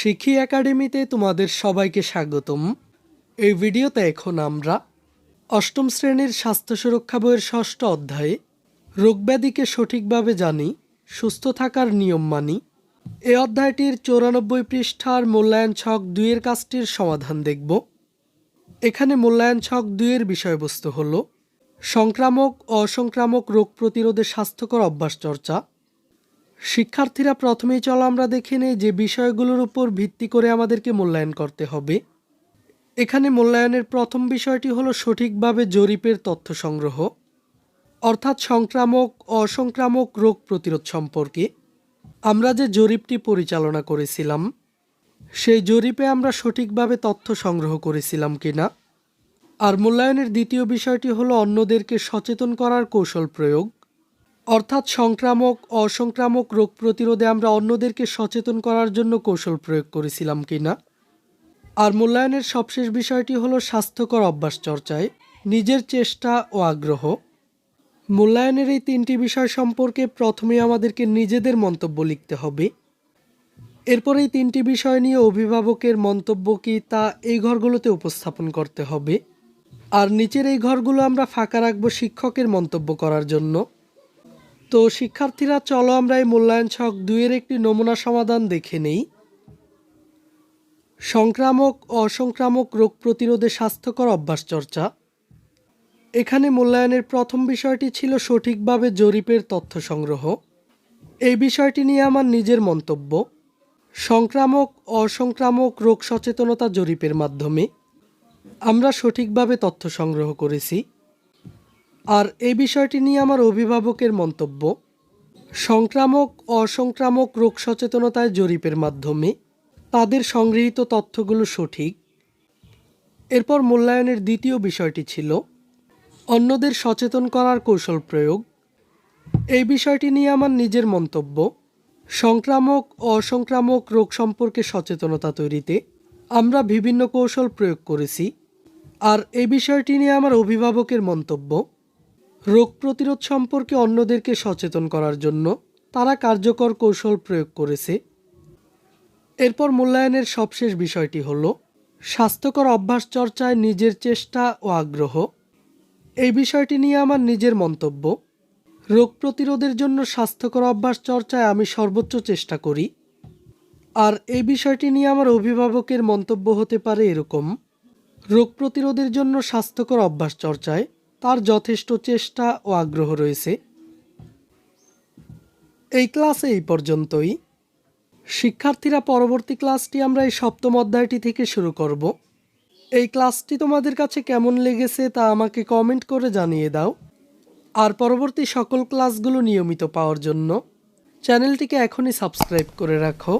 শিখি একাডেমিতে তোমাদের সবাইকে স্বাগতম। এই ভিডিওতে এখন আমরা অষ্টম শ্রেণীর স্বাস্থ্য সুরক্ষা বইয়ের ষষ্ঠ অধ্যায়ে রোগব্যাধিকে সঠিকভাবে জানি, সুস্থ থাকার নিয়ম মানি এই অধ্যায়টির 94 পৃষ্ঠার মূল্যায়ন ছক 2 এর কাজটির সমাধান দেখব। এখানে মূল্যায়ন ছক 2 এর বিষয়বস্তু হল সংক্রামক ও অসংক্রামক রোগ প্রতিরোধে স্বাস্থ্যকর অভ্যাস চর্চা। শিক্ষার্থীরা প্রথমেই চলো আমরা দেখে নেই যে বিষয়গুলোর উপর ভিত্তি করে আমাদেরকে মূল্যায়ন করতে হবে। এখানে মূল্যায়নের প্রথম বিষয়টি হলো সঠিকভাবে জরিপের তথ্য সংগ্রহ, অর্থাৎ সংক্রামক ও অসংক্রামক রোগ প্রতিরোধ সম্পর্কে আমরা যে জরিপটি পরিচালনা করেছিলাম সেই জরিপে আমরা সঠিকভাবে তথ্য সংগ্রহ করেছিলাম কিনা। আর মূল্যায়নের দ্বিতীয় বিষয়টি হলো অন্যদেরকে সচেতন করার কৌশল প্রয়োগ, অর্থাৎ সংক্রামক ও অসংক্রামক রোগ প্রতিরোধে আমরা অন্যদেরকে সচেতন করার জন্য কৌশল প্রয়োগ করেছিলাম কিনা। আর মূল্যায়নের সবশেষ বিষয়টি হলো স্বাস্থ্যকর অভ্যাস চর্চায় নিজের চেষ্টা ও আগ্রহ। মূল্যায়নের এই তিনটি বিষয় সম্পর্কে প্রথমেই আমাদেরকে নিজেদের মন্তব্য লিখতে হবে। এরপর এই তিনটি বিষয় নিয়ে অভিভাবকের মন্তব্য কি তা এই ঘরগুলোতে উপস্থাপন করতে হবে। আর নিচের এই ঘরগুলো আমরা ফাঁকা রাখবো শিক্ষকের মন্তব্য করার জন্য। তো শিক্ষার্থীরা চলো আমরা এই মূল্যায়ন ছক 2 এর একটি নমুনা সমাধান দেখে নেই। সংক্রামক ও অসংক্রামক রোগ প্রতিরোধে স্বাস্থ্যকর অভ্যাস চর্চা। এখানে মূল্যায়নের প্রথম বিষয়টি ছিল সঠিকভাবে জরিপের তথ্য সংগ্রহ। এই বিষয়টি নিয়ে আমার নিজের মন্তব্য। সংক্রামক ও অসংক্রামক রোগ সচেতনতা জরিপের মাধ্যমে আমরা সঠিকভাবে তথ্য সংগ্রহ করেছি। আর এই বিষয়টি নিয়ে আমার অভিভাবকের মন্তব্য। সংক্রামক ও অসংক্রামক রোগ সচেতনতায় জরিপের মাধ্যমে তাদের সংগৃহীত তথ্যগুলো সঠিক। এরপর মূল্যায়নের দ্বিতীয় বিষয়টি ছিল অন্যদের সচেতন করার কৌশল প্রয়োগ। এই বিষয়টি নিয়ে আমার নিজের মন্তব্য। সংক্রামক ও অসংক্রামক রোগ সম্পর্কে সচেতনতা তৈরিতে আমরা বিভিন্ন কৌশল প্রয়োগ করেছি। আর এই বিষয়টি নিয়ে আমার অভিভাবকের মন্তব্য। রোগ প্রতিরোধ সম্পর্কে অন্যদেরকে সচেতন করার জন্য তারা কার্যকর কৌশল প্রয়োগ করেছে। এরপর মূল্যায়নের সবশেষ বিষয়টি হলো স্বাস্থ্যকর অভ্যাস চর্চায় নিজের চেষ্টা ও আগ্রহ। এই বিষয়টি নিয়ে আমার নিজের মন্তব্য। রোগ প্রতিরোধের জন্য স্বাস্থ্যকর অভ্যাস চর্চায় আমি সর্বোচ্চ চেষ্টা করি। আর এই বিষয়টি নিয়ে আমার অভিভাবকের মন্তব্য হতে পারে এরকম: রোগ প্রতিরোধের জন্য স্বাস্থ্যকর অভ্যাস চর্চায় তার যথেষ্ট চেষ্টা ও আগ্রহ রয়েছে। এই ক্লাসে এই পর্যন্তই। শিক্ষার্থীরা পরবর্তী ক্লাসটি আমরা এই সপ্তম অধ্যায়টি থেকে শুরু করব। এই ক্লাসটি তোমাদের কাছে কেমন লেগেছে তা আমাকে কমেন্ট করে জানিয়ে দাও। আর পরবর্তী সকল ক্লাসগুলো নিয়মিত পাওয়ার জন্য চ্যানেলটিকে এখনই সাবস্ক্রাইব করে রাখো।